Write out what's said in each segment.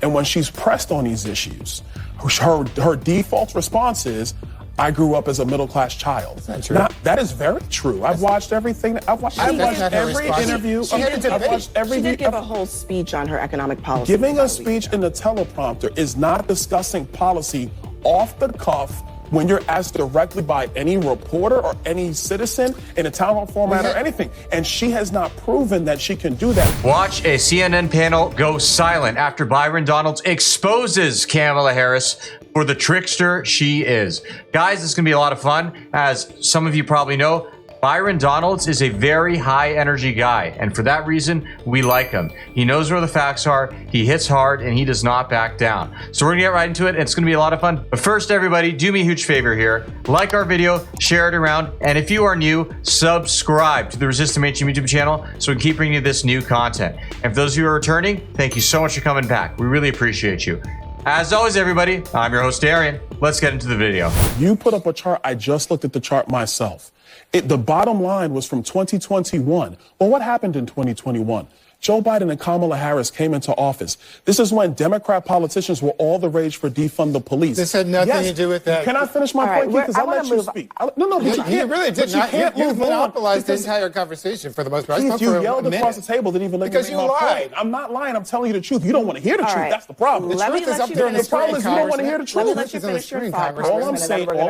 And when she's pressed on these issues, her default response is, I grew up as a middle-class child. That's true. Now, that is very true. I've watched everything. I've watched every interview. She did give a whole speech on her economic policy. Giving a speech in the teleprompter is not discussing policy off the cuff when you're asked directly by any reporter or any citizen in a town hall format or anything. And she has not proven that she can do that. Watch a CNN panel go silent after Byron Donalds exposes Kamala Harris for the trickster she is. Guys, this is going to be a lot of fun. As some of you probably know, Byron Donalds is a very high energy guy, and for that reason, we like him. He knows where the facts are, he hits hard, and he does not back down. So we're gonna get right into it, and it's gonna be a lot of fun. But first, everybody, do me a huge favor here. Like our video, share it around, and if you are new, subscribe to the Resist the Mainstream YouTube channel so we can keep bringing you this new content. And for those of you who are returning, thank you so much for coming back. We really appreciate you. As always, everybody, I'm your host, Darian. Let's get into the video. You put up a chart. I just looked at the chart myself. The bottom line was from 2021. Well, what happened in 2021? Joe Biden and Kamala Harris came into office. This is when Democrat politicians were all the rage for defund the police. This had nothing to do with that. Can I finish my point, Keith? Because I let you speak. No, but you can't. You really did not. You monopolized the entire conversation for the most part. Keith, you yelled across the table, didn't even let me make my point. Lied. I'm not lying. I'm telling you the truth. You don't want to hear the truth. That's the problem. The truth is up there on the screen. The problem is you don't want to hear the truth. Let you finish your thought. All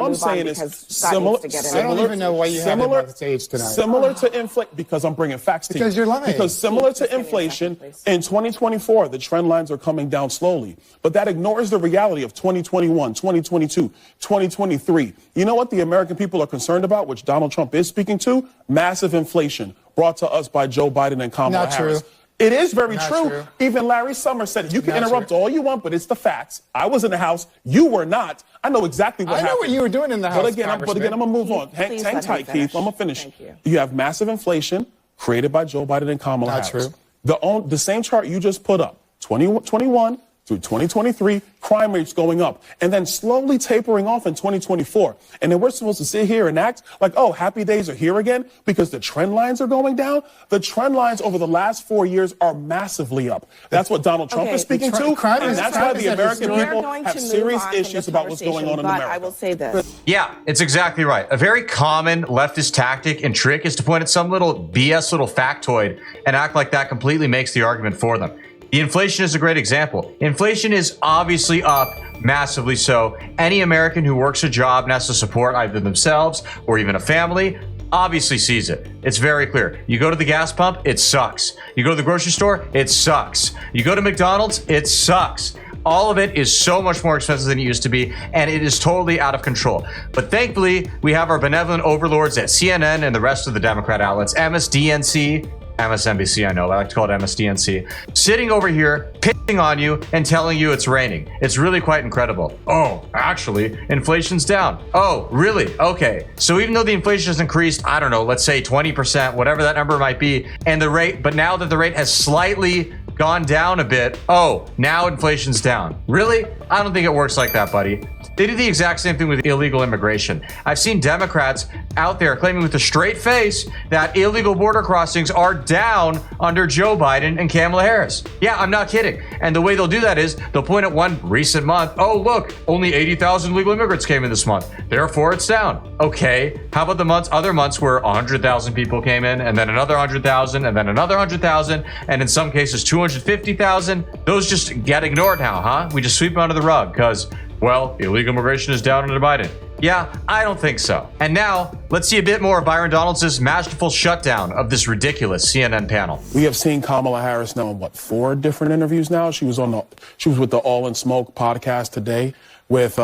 I'm saying is similar. I don't even know why you have him on the stage tonight. Similar to inflation, because I'm bringing facts to you. Because you're lying. Because similar to inflation, in 2024, the trend lines are coming down slowly. But that ignores the reality of 2021, 2022, 2023. You know what the American people are concerned about, which Donald Trump is speaking to? Massive inflation brought to us by Joe Biden and Kamala Harris. True. It is very true. Even Larry Summers said it. You can interrupt all you want, but it's the facts. I was in the House. You were not. I know exactly what happened. I know what you were doing in the House, But again, I'm going to move on. Hang tight, Keith. I'm going to finish. You have massive inflation created by Joe Biden and Kamala Harris. True. The same chart you just put up, 2021 through 2023, crime rates going up, and then slowly tapering off in 2024. And then we're supposed to sit here and act like, oh, happy days are here again because the trend lines are going down. The trend lines over the last 4 years are massively up. That's what Donald Trump is speaking to, and that's why the American people have serious issues about what's going on in America. I will say this. Yeah, it's exactly right. A very common leftist tactic and trick is to point at some little BS little factoid and act like that completely makes the argument for them. The inflation is a great example. Inflation is obviously up, massively so. Any American who works a job and has to support either themselves or even a family obviously sees it. It's very clear. You go to the gas pump, it sucks. You go to the grocery store, it sucks. You go to McDonald's, it sucks. All of it is so much more expensive than it used to be, and it is totally out of control. But thankfully, we have our benevolent overlords at CNN and the rest of the Democrat outlets, MSDNC, MSNBC, I know, I like to call it MSDNC, sitting over here, pissing on you and telling you it's raining. It's really quite incredible. Oh, actually, inflation's down. Oh, really? Okay. So even though the inflation has increased, I don't know, let's say 20%, whatever that number might be, and the rate, but now that the rate has slightly gone down a bit, oh, now inflation's down. Really? I don't think it works like that, buddy. They do the exact same thing with illegal immigration. I've seen Democrats out there claiming with a straight face that illegal border crossings are down under Joe Biden and Kamala Harris. Yeah, I'm not kidding. And the way they'll do that is they'll point at one recent month. Oh, look, only 80,000 legal immigrants came in this month. Therefore, it's down. Okay, how about the other months where 100,000 people came in and then another 100,000 and then another 100,000 and in some cases 250,000? Those just get ignored now, huh? We just sweep them under the rug because, well, illegal immigration is down under Biden. Yeah, I don't think so. And now, let's see a bit more of Byron Donalds' masterful shutdown of this ridiculous CNN panel. We have seen Kamala Harris now in, 4 different interviews now? She was with the All in Smoke podcast today with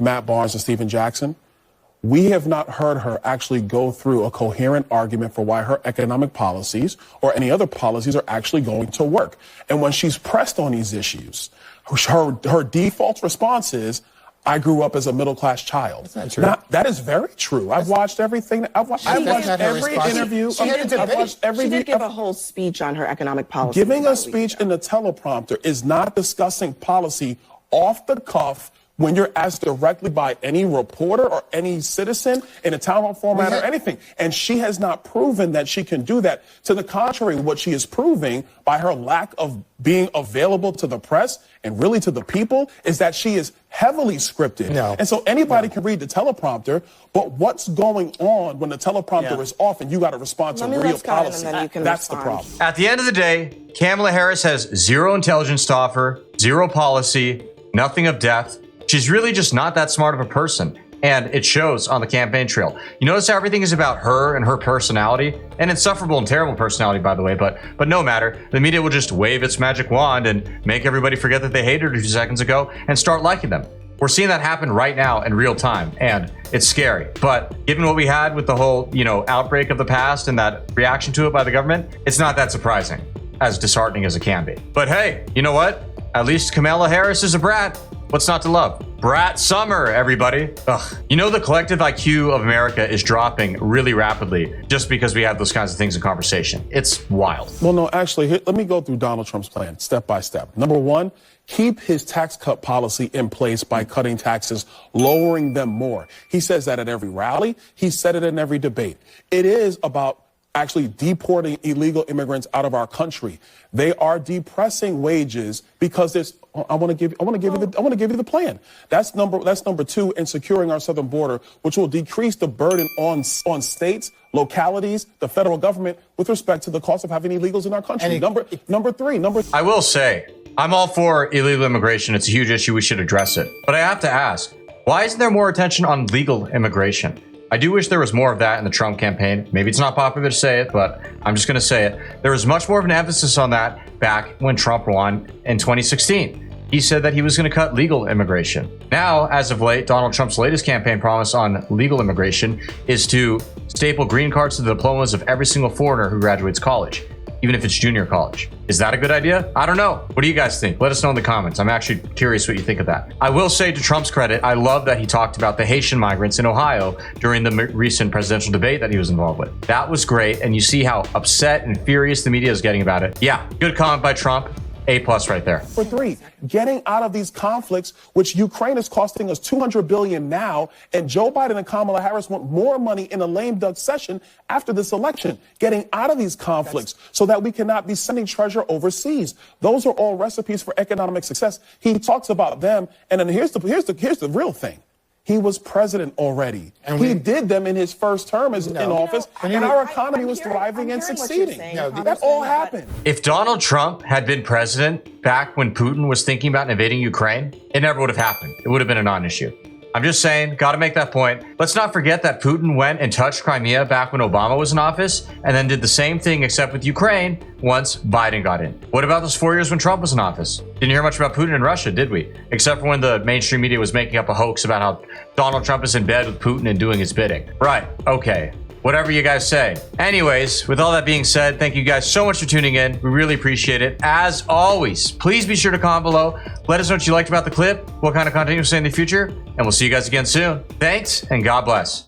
Matt Barnes and Stephen Jackson. We have not heard her actually go through a coherent argument for why her economic policies or any other policies are actually going to work. And when she's pressed on these issues, her default response is, I grew up as a middle-class child. That's not true. Now, that is very true. I've watched everything. I've watched every interview. She did give a whole speech on her economic policy. Giving a speech in the teleprompter is not discussing policy off the cuff when you're asked directly by any reporter or any citizen in a town hall format or anything. And she has not proven that she can do that. To the contrary, what she is proving by her lack of being available to the press and really to the people is that she is heavily scripted. And so anybody can read the teleprompter, but what's going on when the teleprompter is off and you got to respond to real policy? That's the problem. At the end of the day, Kamala Harris has zero intelligence to offer, zero policy, nothing of depth. She's really just not that smart of a person, and it shows on the campaign trail. You notice how everything is about her and her personality, an insufferable and terrible personality, by the way, but no matter. The media will just wave its magic wand and make everybody forget that they hated her 2 seconds ago and start liking them. We're seeing that happen right now in real time, and it's scary. But given what we had with the whole, outbreak of the past and that reaction to it by the government, it's not that surprising, as disheartening as it can be. But hey, you know what? At least Kamala Harris is a brat. What's not to love? Brat summer, everybody. Ugh. The collective IQ of America is dropping really rapidly just because we have those kinds of things in conversation. It's wild. Well, no, actually, let me go through Donald Trump's plan step by step. Number one, keep his tax cut policy in place by cutting taxes, lowering them more. He says that at every rally. He said it in every debate. It is about actually deporting illegal immigrants out of our country. They are depressing wages because there's. I want to give you the plan. That's number two, in securing our southern border, which will decrease the burden on states, localities, the federal government with respect to the cost of having illegals in our country. Number three. I will say, I'm all for illegal immigration. It's a huge issue. We should address it. But I have to ask, why isn't there more attention on legal immigration? I do wish there was more of that in the Trump campaign. Maybe it's not popular to say it, but I'm just going to say it. There was much more of an emphasis on that back when Trump won in 2016. He said that he was going to cut legal immigration. Now, as of late, Donald Trump's latest campaign promise on legal immigration is to staple green cards to the diplomas of every single foreigner who graduates college, even if it's junior college. Is that a good idea? I don't know. What do you guys think? Let us know in the comments. I'm actually curious what you think of that. I will say, to Trump's credit, I love that he talked about the Haitian migrants in Ohio during the recent presidential debate that he was involved with. That was great, and you see how upset and furious the media is getting about it. Yeah, good comment by Trump. A+ right there. For three, getting out of these conflicts, which Ukraine is costing us $200 billion now, and Joe Biden and Kamala Harris want more money in a lame duck session after this election. Getting out of these conflicts so that we cannot be sending treasure overseas. Those are all recipes for economic success. He talks about them, and then here's the real thing. He was president already. And he did them in his first term in office, and our economy was thriving and succeeding. That all happened. If Donald Trump had been president back when Putin was thinking about invading Ukraine, it never would have happened. It would have been a non-issue. I'm just saying, got to make that point. Let's not forget that Putin went and touched Crimea back when Obama was in office, and then did the same thing except with Ukraine once Biden got in. What about those 4 years when Trump was in office? Didn't hear much about Putin in Russia, did we? Except for when the mainstream media was making up a hoax about how Donald Trump is in bed with Putin and doing his bidding. Right, okay. Whatever you guys say. Anyways, with all that being said, thank you guys so much for tuning in. We really appreciate it. As always, please be sure to comment below. Let us know what you liked about the clip, what kind of content you'll see in the future, and we'll see you guys again soon. Thanks, and God bless.